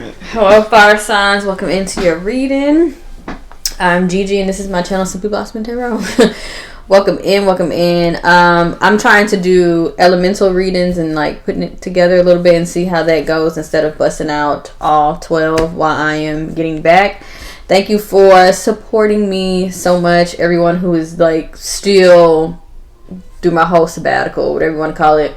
Hello, fire signs. Welcome into your reading. I'm Gigi, and this is my channel, Simply Blossoming Tarot. Welcome in, welcome in. I'm trying to do elemental readings and like putting it together a little bit and see how that goes instead of busting out all 12 while I am getting back. Thank you for supporting me so much. Everyone who is like still do my whole sabbatical, whatever you want to call it.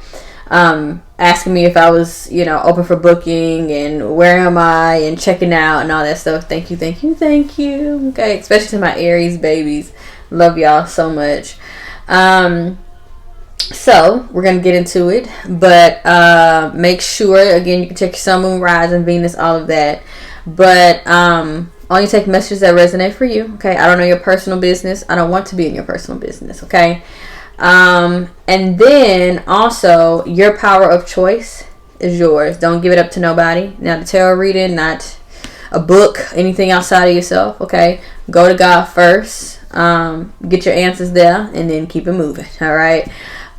Asking me if I was, open for booking and where am I and checking out and all that stuff. Thank you, thank you, thank you. Okay, especially to my Aries babies. Love y'all so much. So we're gonna get into it, but make sure again you can check your sun, moon, rising, Venus, all of that. But only take messages that resonate for you. Okay, I don't know your personal business. I don't want to be in your personal business. Okay. And then also your power of choice is yours. Don't give it up to nobody. Not a tarot reading, not a book, anything outside of yourself. Okay. Go to God first. Get your answers there and then keep it moving. All right.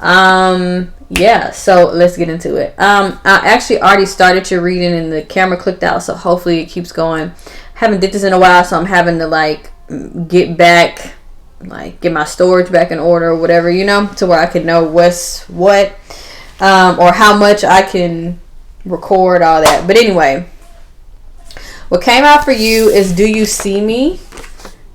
Yeah. So let's get into it. I actually already started your reading and the camera clicked out. So hopefully it keeps going. Haven't did this in a while. So I'm having to like get back, like get my storage back in order or whatever, to where I could know what's what, or how much I can record, all that. But anyway, what came out for you is Do You See Me?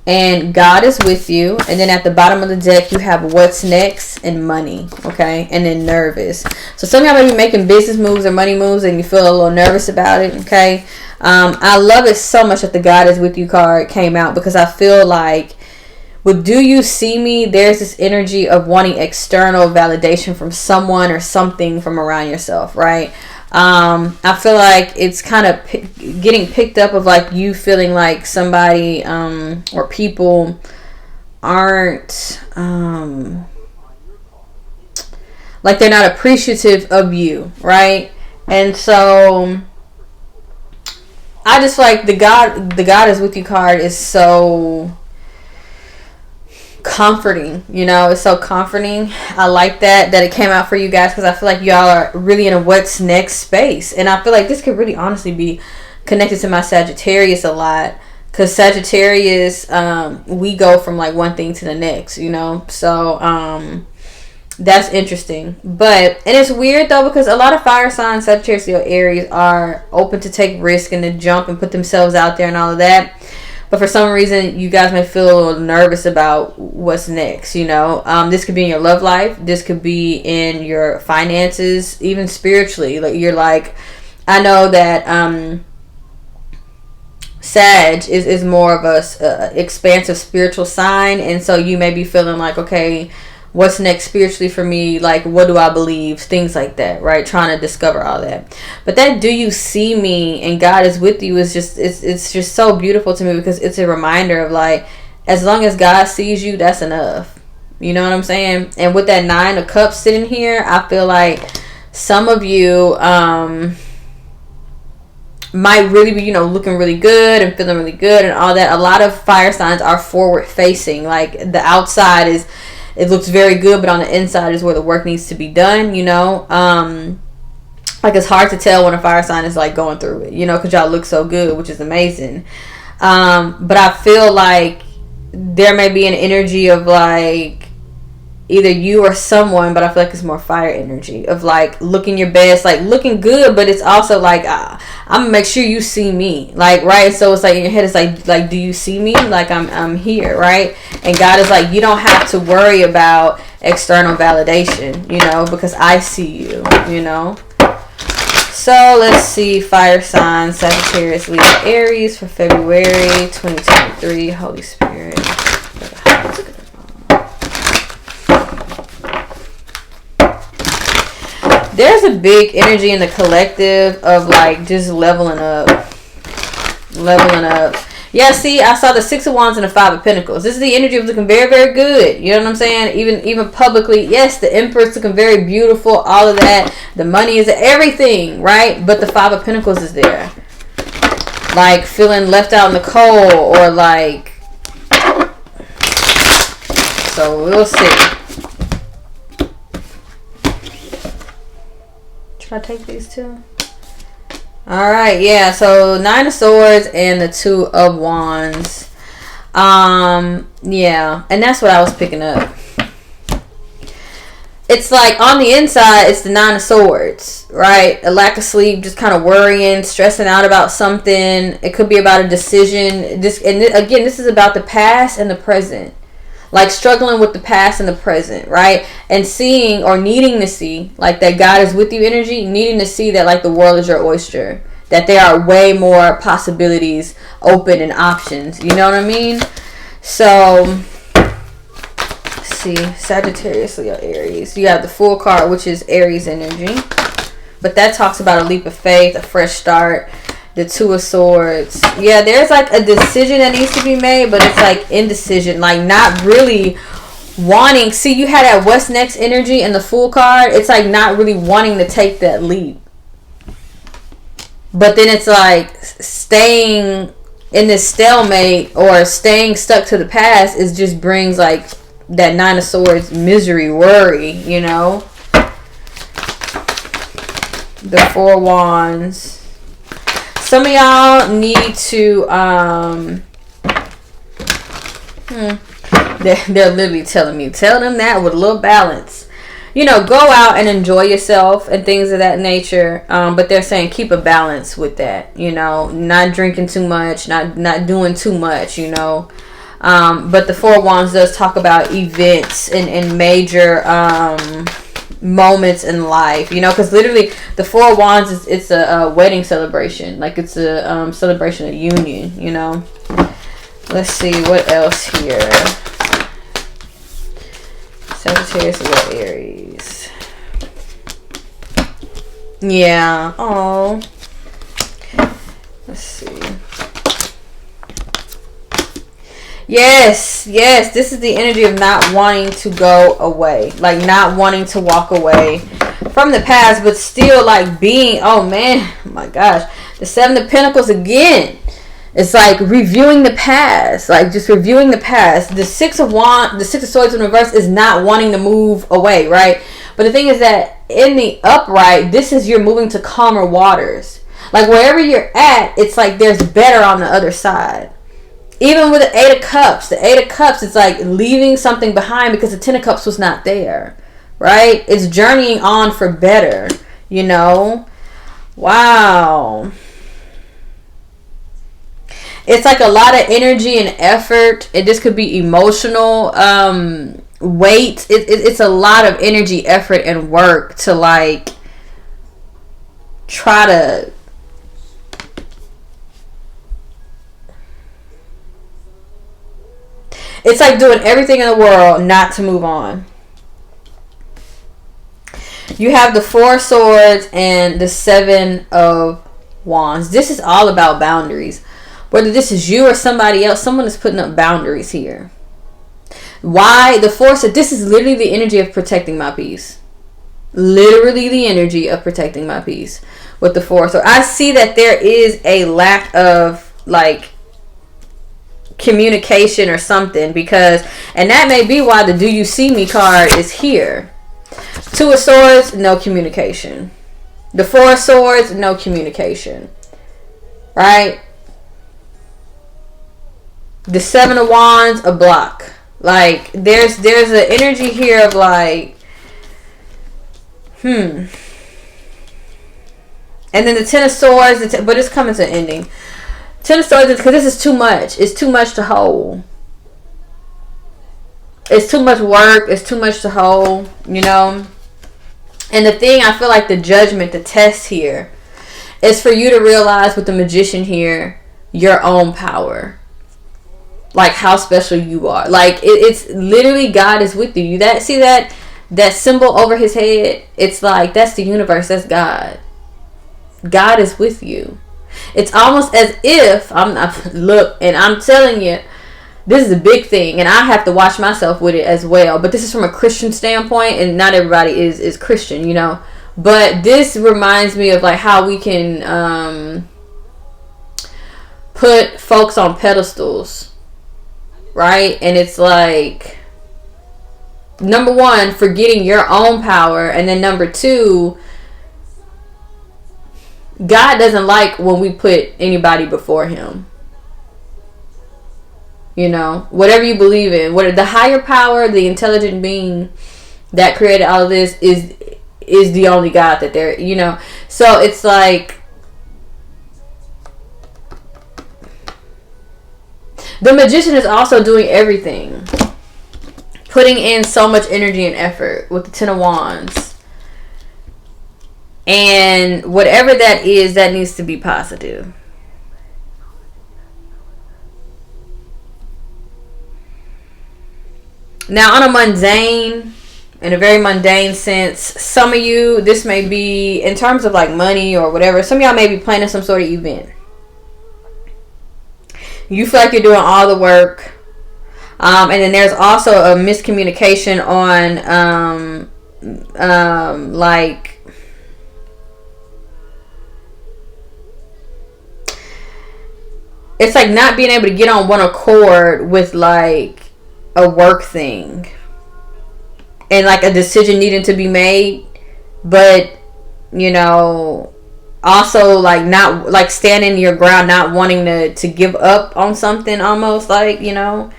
And God is with you. And then at the bottom of the deck you have What's Next and Money. Okay, and then Nervous. So some of y'all may be making business moves or money moves and you feel a little nervous about it. Okay, I love it so much that the God is with you card came out, because I feel like with Do You See Me, there's this energy of wanting external validation from someone or something from around yourself, right? I feel like it's kind of getting picked up of like you feeling like somebody or people aren't like they're not appreciative of you, right? And so I just like the God is with you card is so comforting, it's so comforting. I like that it came out for you guys, because I feel like y'all are really in a what's next space, and I feel like this could really honestly be connected to my Sagittarius a lot, because Sagittarius, we go from like one thing to the next, so that's interesting. And it's weird though, because a lot of fire signs, Sagittarius or Aries, are open to take risk and to jump and put themselves out there and all of that. But for some reason, you guys may feel a little nervous about what's next, This could be in your love life. This could be in your finances, even spiritually. Like you're like, I know that Sag is more of a expansive spiritual sign. And so you may be feeling like, okay, what's next spiritually for me? Like, what do I believe? Things like that, right? Trying to discover all that. But that Do You See Me and God is with you is just, it's just so beautiful to me, because it's a reminder of like, as long as God sees you, that's enough. You know what I'm saying? And with that 9 of Cups sitting here, I feel like some of you might really be, looking really good and feeling really good and all that. A lot of fire signs are forward facing. Like the outside is, it looks very good, but on the inside is where the work needs to be done, Like it's hard to tell when a fire sign is like going through it, because y'all look so good, which is amazing. But I feel like there may be an energy of like either you or someone, but I feel like it's more fire energy of like looking your best, like looking good, but it's also like I'm gonna make sure you see me, like, right? So it's like in your head, it's like do you see me? Like I'm here, right? And God is like, you don't have to worry about external validation, because I see you, So let's see, fire signs, Sagittarius, Leo, Aries for February 2023. Holy Spirit. There's a big energy in the collective of like just leveling up. Yeah, see, I saw the 6 of Wands and the 5 of Pentacles. This is the energy of looking very, very good. You know what I'm saying? Even publicly. Yes, the Empress looking very beautiful. All of that. The money is everything, right? But the 5 of Pentacles is there. Like feeling left out in the cold, or like. So we'll see. Should I take these two? All right, yeah. So 9 of Swords and the 2 of Wands. Yeah, and that's what I was picking up. It's like on the inside, it's the 9 of Swords, right? A lack of sleep, just kind of worrying, stressing out about something. It could be about a decision. This is about the past and the present. Like struggling with the past and the present, right? And seeing or needing to see, like that God is with you energy, needing to see that like the world is your oyster. That there are way more possibilities open and options. You know what I mean? So... see, Sagittarius, Leo, Aries. You have the Fool card, which is Aries energy, but that talks about a leap of faith, a fresh start. The 2 of Swords, yeah, there's like a decision that needs to be made, but it's like indecision, like not really wanting. See, you had that what's next energy and the Fool card. It's like not really wanting to take that leap, but then it's like staying in this stalemate or staying stuck to the past is just brings like that 9 of Swords, misery, worry, you know. The 4 Wands. Some of y'all need to, they're literally telling me, tell them that with a little balance. You know, go out and enjoy yourself and things of that nature. But they're saying keep a balance with that, you know, not drinking too much, not doing too much, you know. But the 4 Wands does talk about events and major moments in life, you know, because literally the 4 Wands it's a wedding celebration, like it's a celebration of union, you know. Let's see what else here. Sagittarius, Leo, Aries. Yeah. Oh. Let's see. Yes, this is the energy of not wanting to go away, like not wanting to walk away from the past, but still like being, oh man, oh my gosh, the 7 of Pentacles again. It's like reviewing the past, like just reviewing the past. The 6 of Swords in reverse is not wanting to move away, right? But the thing is that in the upright, this is you're moving to calmer waters. Like wherever you're at, it's like there's better on the other side. Even with the 8 of Cups, it's like leaving something behind because the 10 of Cups was not there, right? It's journeying on for better, you know? Wow. It's like a lot of energy and effort. This could be emotional weight. It's a lot of energy, effort, and work to like try to... It's like doing everything in the world not to move on. You have the 4 Swords and the 7 of Wands. This is all about boundaries. Whether this is you or somebody else, someone is putting up boundaries here. Why? The 4 said this is literally the energy of protecting my peace. Literally the energy of protecting my peace with the 4. So I see that there is a lack of like communication or something, because, and that may be why the do you see me card is here. 2 of Swords, no communication. The 4 of Swords, no communication, right? The 7 of Wands, a block. Like there's an energy here of like and then the 10 of Swords, but it's coming to an ending. 10 of Swords, because this is too much. It's too much to hold. It's too much work. It's too much to hold, you know. And the thing, I feel like the judgment, the test here, is for you to realize with the Magician here, your own power. Like how special you are. Like it's literally God is with you. See that symbol over his head? It's like that's the universe. That's God. God is with you. It's almost as if look, and I'm telling you, this is a big thing, and I have to watch myself with it as well. But this is from a Christian standpoint, and not everybody is Christian, you know. But this reminds me of like how we can put folks on pedestals, right? And it's like, number one, forgetting your own power, and then number two, God doesn't like when we put anybody before him. You know, whatever you believe in, what the higher power, the intelligent being that created all of this is the only God that there, you know. So it's like the magician is also doing everything, putting in so much energy and effort with the 10 of Wands. And whatever that is, that needs to be positive. Now, on a mundane, in a very mundane sense, some of you, this may be in terms of like money or whatever. Some of y'all may be planning some sort of event. You feel like you're doing all the work. And then there's also a miscommunication on like it's like not being able to get on one accord with like a work thing and like a decision needing to be made, but you know, also like not like standing your ground, not wanting to give up on something, almost like, you know.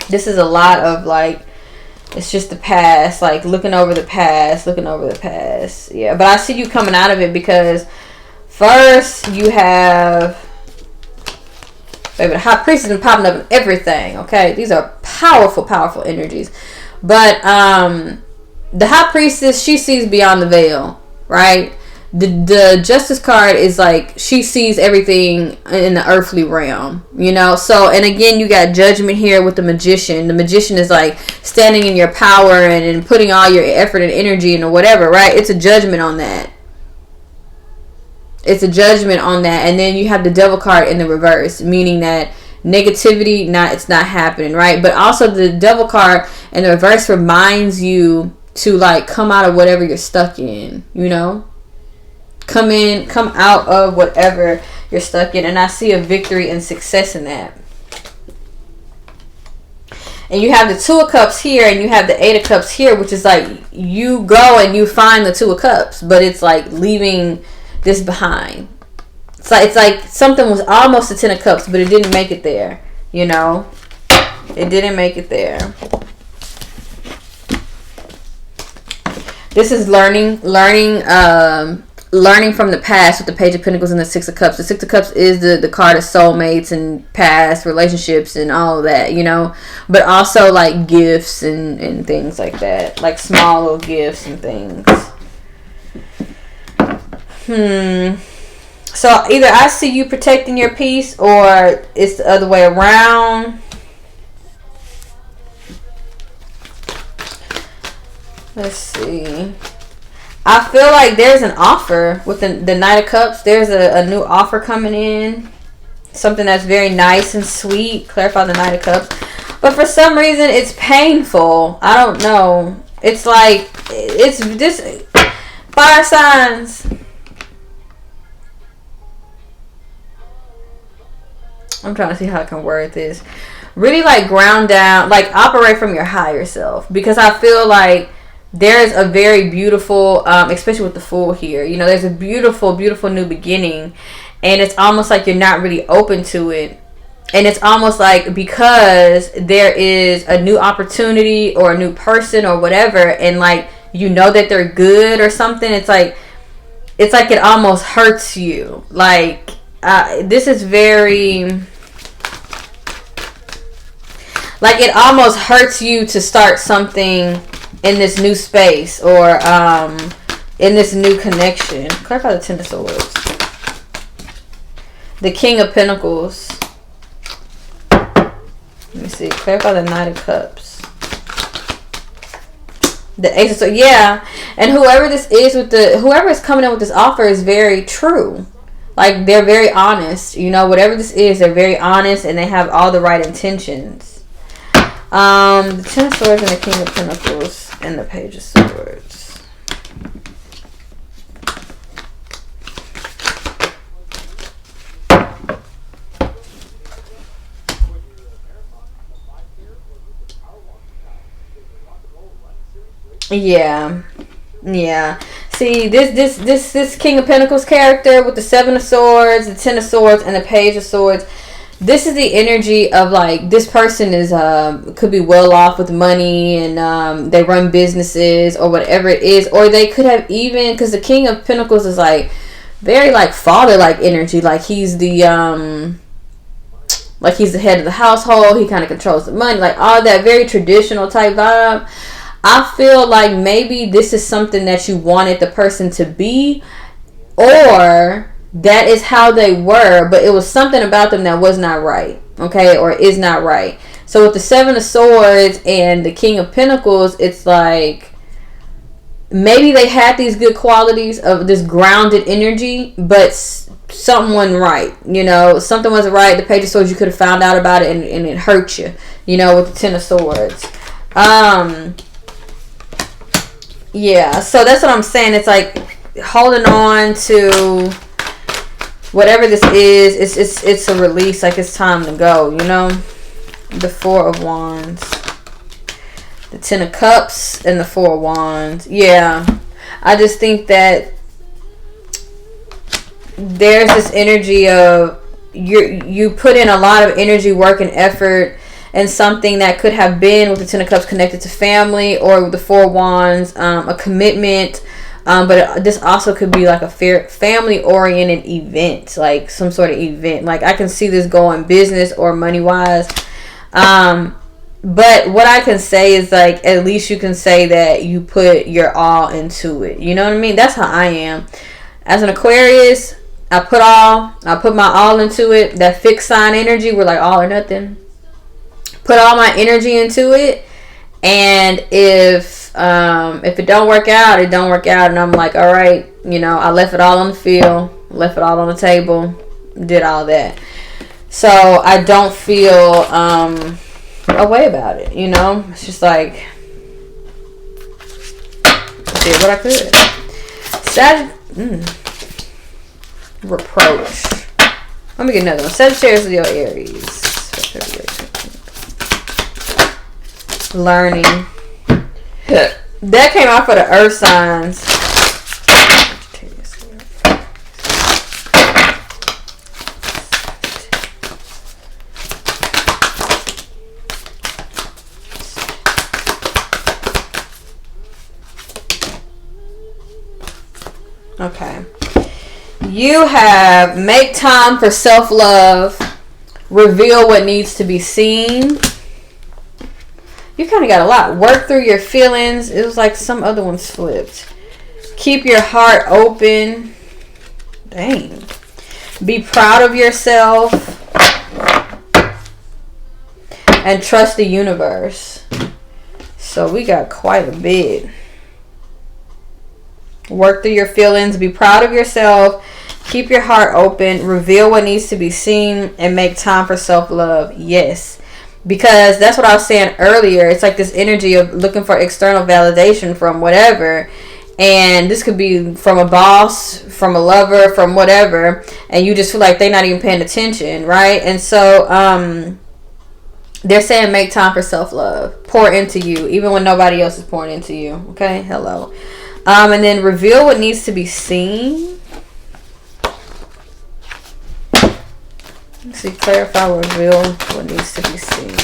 This is a lot of like, it's just the past, like looking over the past. Yeah, but I see you coming out of it, because first you have, baby, the high priestess been popping up in everything. Okay, these are powerful energies. But the high priestess, she sees beyond the veil, right? The justice card is like, she sees everything in the earthly realm, you know. So, and again, you got judgment here with the magician. The magician is like standing in your power and putting all your effort and energy into whatever, right? It's a judgment on that. It's a judgment on that. And then you have the devil card in the reverse, meaning that negativity, it's not happening, right? But also the devil card in the reverse reminds you to like come out of whatever you're stuck in, you know. Come out of whatever you're stuck in. And I see a victory and success in that. And you have the 2 of Cups here, and you have the 8 of Cups here, which is like you go and you find the 2 of Cups, but it's like leaving this behind. It's like something was almost a 10 of Cups, but it didn't make it there, you know. It didn't make it there. This is learning from the past with the Page of Pentacles and the 6 of Cups. The 6 of Cups is the card of soulmates and past relationships and all of that, you know. But also like gifts and things like that. Like small little gifts and things. So either I see you protecting your peace, or it's the other way around. Let's see. I feel like there's an offer with the Knight of Cups. There's a new offer coming in. Something that's very nice and sweet. Clarify the Knight of Cups. But for some reason, it's painful. I don't know. It's like, it's just fire signs. I'm trying to see how I can word this. Really like ground down, like operate from your higher self. Because I feel like there's a very beautiful, especially with the Fool here, you know, there's a beautiful new beginning, and it's almost like you're not really open to it. And it's almost like because there is a new opportunity or a new person or whatever, and like you know that they're good or something, it's like it almost hurts you. Like this is very, like it almost hurts you to start something in this new space, or in this new connection. Clarify the 10 of Swords. The King of Pentacles. Let me see. Clarify the Knight of Cups. The Ace of Swords. Yeah. And whoever this is whoever is coming in with this offer is very true. Like they're very honest. You know, whatever this is, they're very honest and they have all the right intentions. The 10 of Swords and the King of Pentacles and the Page of Swords. Yeah. Yeah. See, this King of Pentacles character with the Seven of Swords, the Ten of Swords, and the Page of Swords. This is the energy of like this person is could be well off with money and they run businesses or whatever it is, or they could have even, because the King of Pentacles is like very like father like energy, like he's the head of the household, he kind of controls the money, like all that very traditional type vibe. I feel like maybe this is something that you wanted the person to be, or that is how they were, but it was something about them that was not right, okay, or is not right. So with the Seven of Swords and the King of Pentacles, it's like maybe they had these good qualities of this grounded energy, but something wasn't right, you know, something wasn't right. The Page of Swords, you could have found out about it and it hurt you, you know, with the Ten of Swords. Yeah, so that's what I'm saying. It's like holding on to whatever this is. It's a release, like it's time to go, you know. The Four of Wands, the Ten of Cups, and the Four of Wands. Yeah, I just think that there's this energy of you put in a lot of energy, work, and effort, and something that could have been with the Ten of Cups connected to family, or with the Four of Wands, a commitment. But this also could be like a family-oriented event, like some sort of event. Like I can see this going business or money-wise. But what I can say is like, at least you can say that you put your all into it. You know what I mean? That's how I am. As an Aquarius, I put my all into it. That fixed sign energy, we're like all or nothing. Put all my energy into it, and if it don't work out, it don't work out, and I'm like, all right, you know, I left it all on the field, left it all on the table, did all that, so I don't feel a way about it, you know. It's just like I did what I could. Reproach. Let me get another one. Sagittarius, Leo, Aries. Learning. That came out for the earth signs. Okay. You have make time for self-love. Reveal what needs to be seen. You kind of got a lot. Work through your feelings. It was like some other ones flipped. Keep your heart open. Dang. Be proud of yourself. And trust the universe. So we got quite a bit. Work through your feelings. Be proud of yourself. Keep your heart open. Reveal what needs to be seen. And make time for self-love. Yes. Because that's what I was saying earlier. It's like this energy of looking for external validation from whatever. And this could be from a boss, from a lover, from whatever. And you just feel like they're not even paying attention, right? And so they're saying make time for self-love. Pour into you, even when nobody else is pouring into you. Okay? Hello. And then reveal what needs to be seen. Let's see, clarify, reveal what needs to be seen.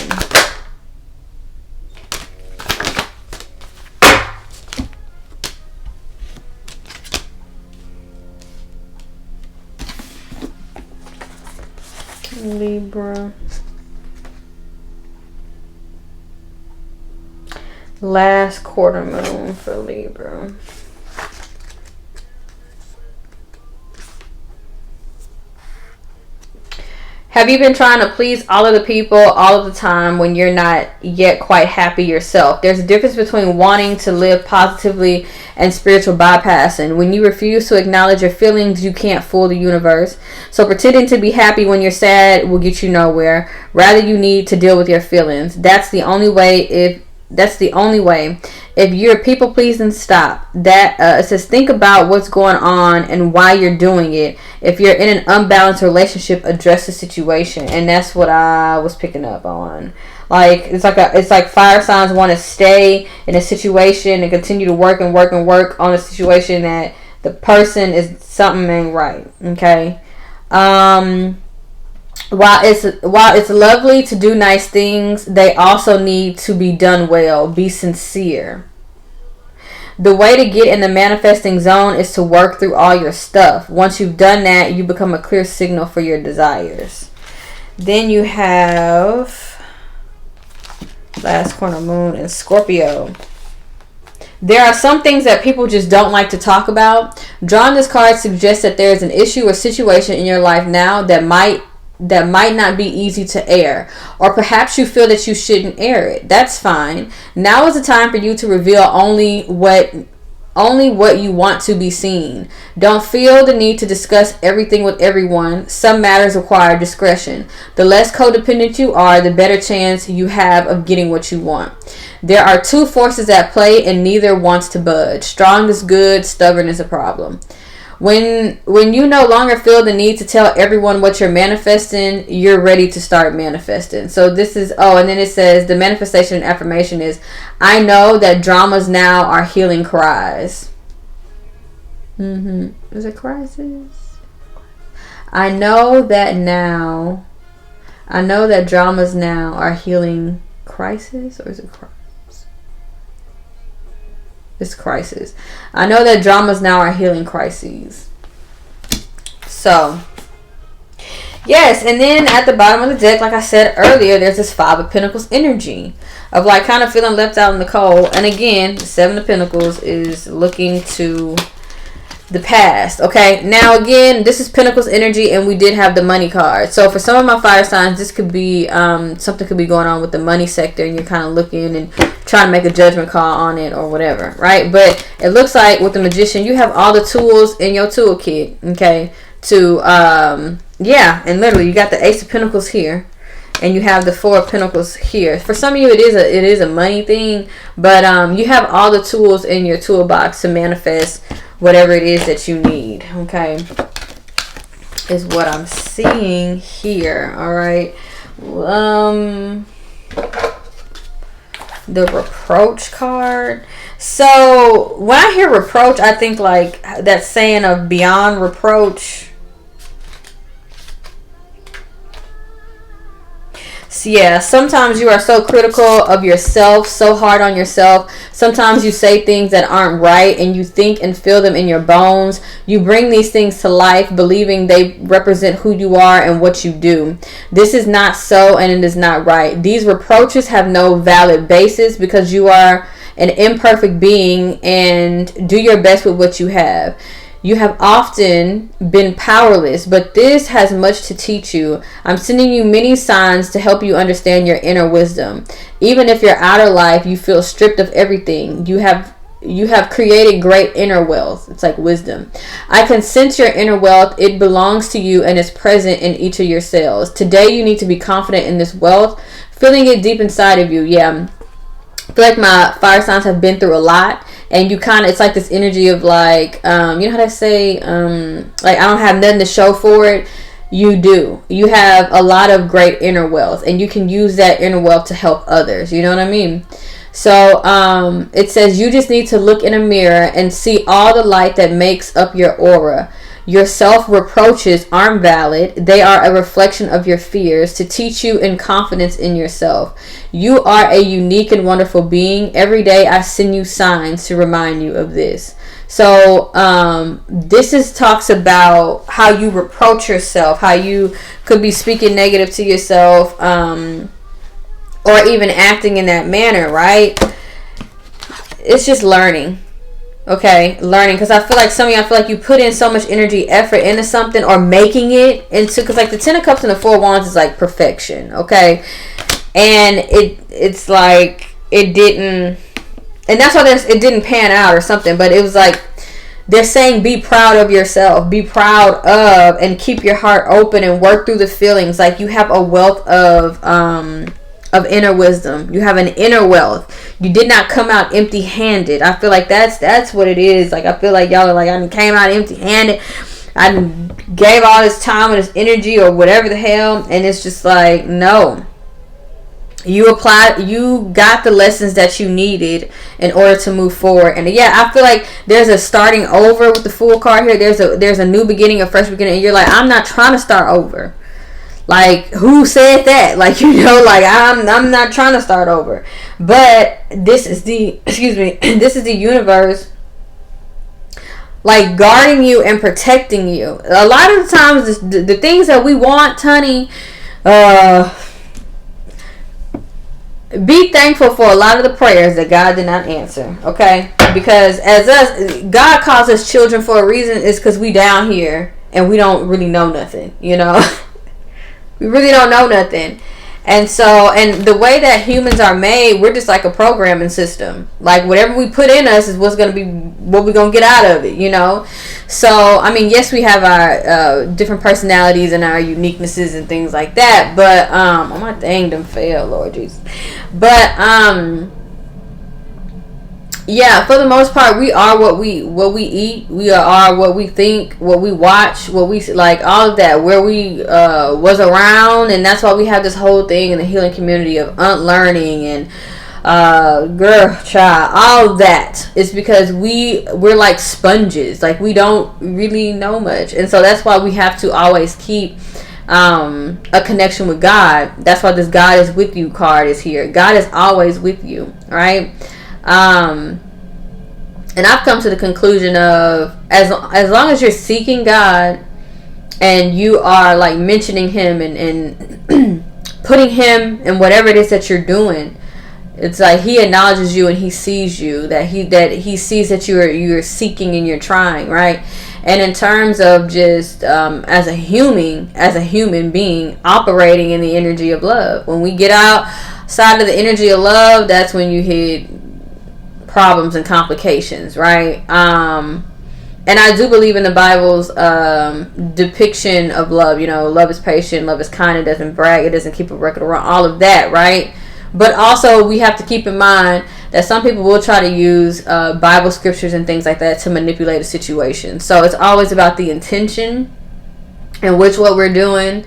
Libra. Last quarter moon for Libra. Have you been trying to please all of the people all of the time when you're not yet quite happy yourself? There's a difference between wanting to live positively and spiritual bypassing. When you refuse to acknowledge your feelings, you can't fool the universe. So pretending to be happy when you're sad will get you nowhere. Rather, you need to deal with your feelings. That's the only way. If you're people pleasing, stop. That it says think about what's going on and why you're doing it. If you're in an unbalanced relationship, address the situation. And that's what I was picking up on. Like it's like fire signs want to stay in a situation and continue to work and work and work on a situation that the person is something ain't right. Okay. While it's lovely to do nice things, they also need to be done well. Be sincere. The way to get in the manifesting zone is to work through all your stuff. Once you've done that, you become a clear signal for your desires. Then you have last corner moon and Scorpio. There are some things that people just don't like to talk about. Drawing this card suggests that there is an issue or situation in your life now that might not be easy to air, or perhaps you feel that you shouldn't air it. That's fine. Now is the time for you to reveal only what you want to be seen. Don't feel the need to discuss everything with everyone. Some matters require discretion. The less codependent you are, the better chance you have of getting what you want. There are two forces at play and neither wants to budge. Strong is good, stubborn is a problem. When you no longer feel the need to tell everyone what you're manifesting, you're ready to start manifesting. So this is, and then it says the manifestation and affirmation is, I know that dramas now are healing cries. Is it crisis? I know that dramas now are healing crisis, or is it crisis? It's crisis. I know that dramas now are healing crises. So, yes, and then at the bottom of the deck, like I said earlier, there's this Five of Pentacles energy of like kind of feeling left out in the cold. And again, the Seven of Pentacles is looking to the past. Okay, now again, this is Pentacles energy, and we did have the money card. So for some of my fire signs, this could be something could be going on with the money sector, and you're kind of looking and trying to make a judgment call on it or whatever, right? But it looks like with the Magician, you have all the tools in your toolkit, okay, to and literally you got the Ace of Pentacles here, and you have the Four of Pentacles here. For some of you, it is a money thing, but you have all the tools in your toolbox to manifest whatever it is that you need, okay, is what I'm seeing here. All right. The reproach card. So when I hear reproach, I think like that saying of beyond reproach. So yeah, sometimes you are so critical of yourself, so hard on yourself. Sometimes you say things that aren't right, and you think and feel them in your bones. You bring these things to life, believing they represent who you are and what you do. This is not so, and it is not right. These reproaches have no valid basis because you are an imperfect being, and do your best with what you have. You have often been powerless, but this has much to teach you. I'm sending you many signs to help you understand your inner wisdom. Even if your outer life, you feel stripped of everything, you have created great inner wealth. It's like wisdom. I can sense your inner wealth. It belongs to you and is present in each of your cells. Today, you need to be confident in this wealth, feeling it deep inside of you. Yeah. I feel like my fire signs have been through a lot, and you kind of, it's like this energy of like, you know how they say, like I don't have nothing to show for it. You do. You have a lot of great inner wealth, and you can use that inner wealth to help others. You know what I mean? So it says you just need to look in a mirror and see all the light that makes up your aura. Your self-reproaches aren't valid. They are a reflection of your fears to teach you in confidence in yourself. You are a unique and wonderful being. Every day I send you signs to remind you of this. So this talks about how you reproach yourself, how you could be speaking negative to yourself, or even acting in that manner, right? It's just learning. Okay, learning, because I feel like some of y'all feel like you put in so much energy, effort into something, or making it into, because like the Ten of Cups and the Four of Wands is like perfection, okay, and it's like it didn't, and that's why it didn't pan out or something, but it was like they're saying be proud of yourself, be proud of, and keep your heart open and work through the feelings. Like you have a wealth of inner wisdom. You have an inner wealth. You did not come out empty-handed. I feel like that's what it is. Like I feel like y'all are like, I came out empty-handed. I gave all this time and this energy or whatever the hell, and it's just like, no. you got the lessons that you needed in order to move forward. And yeah, I feel like there's a starting over with the Fool card here. There's a new beginning, a fresh beginning, and you're like, I'm not trying to start over. Like, who said that? Like, like, I'm not trying to start over. But this is the this is the universe, like, guarding you and protecting you. A lot of the times, the things that we want, honey, be thankful for a lot of the prayers that God did not answer, okay? Because God calls us children for a reason. Is because we down here and we don't really know nothing, We really don't know nothing. And so, and the way that humans are made, we're just like a programming system. Like, whatever we put in us is what we're going to get out of it, So, I mean, yes, we have our different personalities and our uniquenesses and things like that. But, oh, my thing done failed, Lord Jesus. But, yeah, for the most part, we are what we eat. We are what we think, what we watch, what we like, all of that, where we was around. And that's why we have this whole thing in the healing community of unlearning and girl, child, all of that. It's because we're like sponges. Like, we don't really know much. And so that's why we have to always keep a connection with God. That's why this God is with you card is here. God is always with you, right? And I've come to the conclusion of as long as you're seeking God and you are like mentioning him and putting him in whatever it is that you're doing, it's like he acknowledges you and he sees you, that he sees that you're seeking and you're trying, right? And in terms of just as a human being operating in the energy of love, when we get outside of the energy of love, that's when you hit problems and complications, right? And I do believe in the Bible's depiction of love. Love is patient, love is kind, it doesn't brag, it doesn't keep a record around, all of that, right? But also we have to keep in mind that some people will try to use Bible scriptures and things like that to manipulate a situation. So it's always about the intention and what we're doing.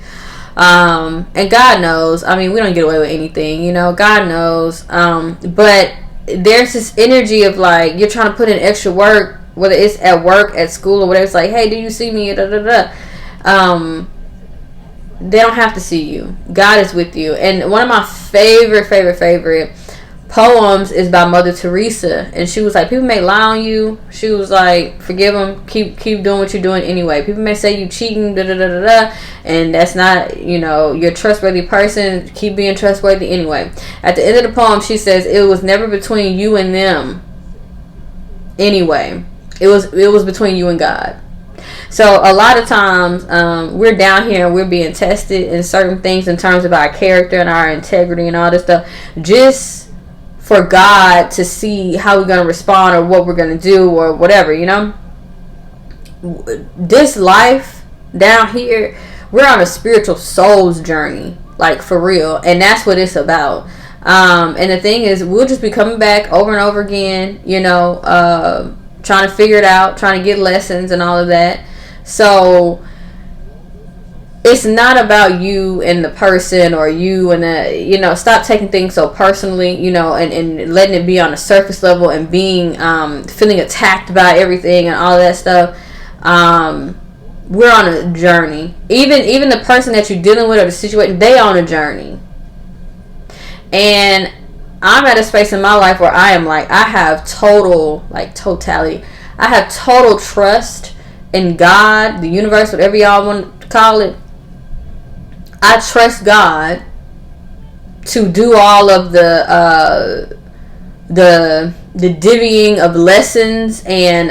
And God knows. I mean, we don't get away with anything, God knows. But there's this energy of like, you're trying to put in extra work, whether it's at work, at school, or whatever. It's like, hey, do you see me? Da, da, da. They don't have to see you. God is with you. And one of my favorite poems is by Mother Teresa, and she was like, people may lie on you. She was like, forgive them, keep doing what you're doing anyway. People may say you cheating, da da da da da, and that's not, you're a trustworthy person. Keep being trustworthy anyway. At the end of the poem, she says, it was never between you and them anyway. It was between you and God. So a lot of times we're down here and we're being tested in certain things in terms of our character and our integrity and all this stuff, just for God to see how we're going to respond or what we're going to do or whatever, This life down here, we're on a spiritual soul's journey, like, for real. And that's what it's about. And the thing is, we'll just be coming back over and over again, trying to figure it out, trying to get lessons and all of that. So it's not about you and the person or you and the, stop taking things so personally, and letting it be on a surface level and being, feeling attacked by everything and all of that stuff. We're on a journey. Even the person that you're dealing with or the situation, they on a journey. And I'm at a space in my life where I am like, I have totality. I have total trust in God, the universe, whatever y'all want to call it. I trust God to do all of the divvying of lessons and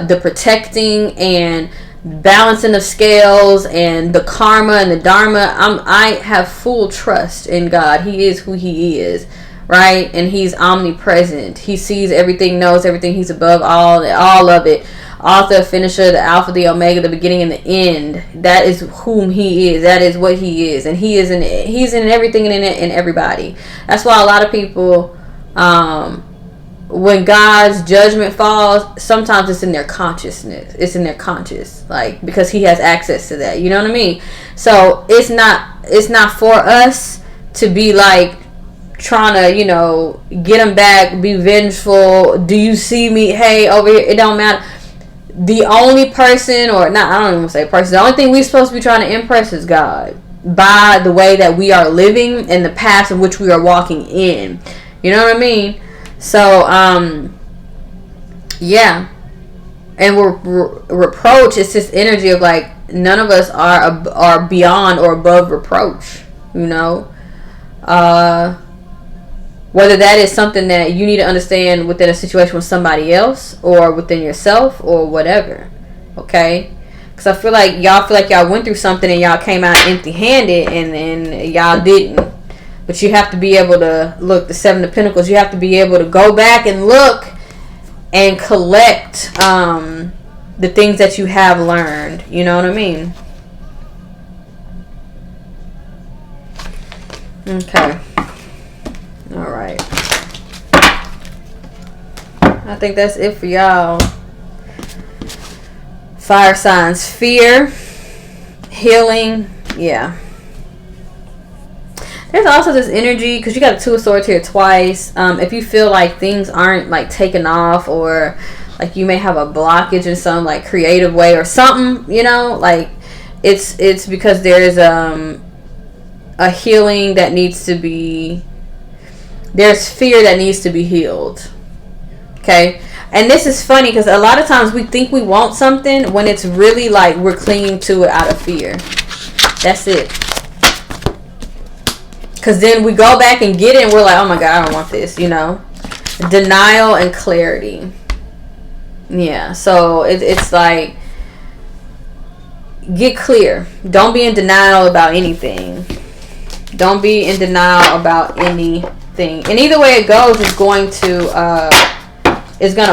the protecting and balancing of scales and the karma and the dharma. I have full trust in God. He is who he is, right? And he's omnipresent. He sees everything, knows everything. He's above all of it. Author, finisher, the alpha, the omega, the beginning and the end. That is whom he is. That is what he is. And he's in everything and in everybody. That's why a lot of people, when God's judgment falls, sometimes it's in their consciousness. It's in their conscious, like, because he has access to that. You know what I mean? So it's not for us to be like trying to, you know, get them back, be vengeful. Do you see me? Hey, over here. It don't matter. The only person, or not, I don't even say person, the only thing we're supposed to be trying to impress is God by the way that we are living and the path in which we are walking in. You know what I mean? So, yeah. And reproach is this energy of like, none of us are beyond or above reproach, you know? Whether that is something that you need to understand within a situation with somebody else or within yourself or whatever. Okay? Because I feel like y'all went through something and y'all came out empty-handed and y'all didn't. But you have to be able to look, the Seven of Pentacles, you have to be able to go back and look and collect the things that you have learned. You know what I mean? Okay. All right. I think that's it for y'all. Fire signs. Fear. Healing. Yeah. There's also this energy, because you got a Two of Swords here twice. If you feel like things aren't like taken off, or like you may have a blockage in some like creative way or something, you know, like it's because there's a healing that needs to be, there's fear that needs to be healed. Okay? And this is funny because a lot of times we think we want something when it's really like we're clinging to it out of fear. That's it. Because then we go back and get it and we're like, oh my God, I don't want this, you know? Denial and clarity. Yeah, so it's like, get clear. Don't be in denial about anything. Don't be in denial about anything. And either way it goes, it's going to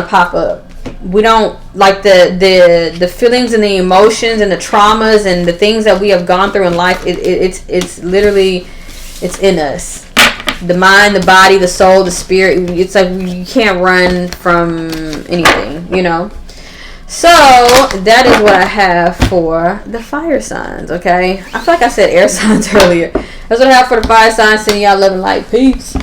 pop up. We don't like the feelings and the emotions and the traumas and the things that we have gone through in life. It's literally, it's in us. The mind, the body, the soul, the spirit. It's like you can't run from anything, you know. So that is what I have for the fire signs. Okay, I feel like I said air signs earlier. That's what I have for the fire signs. Sending y'all love and light. Peace.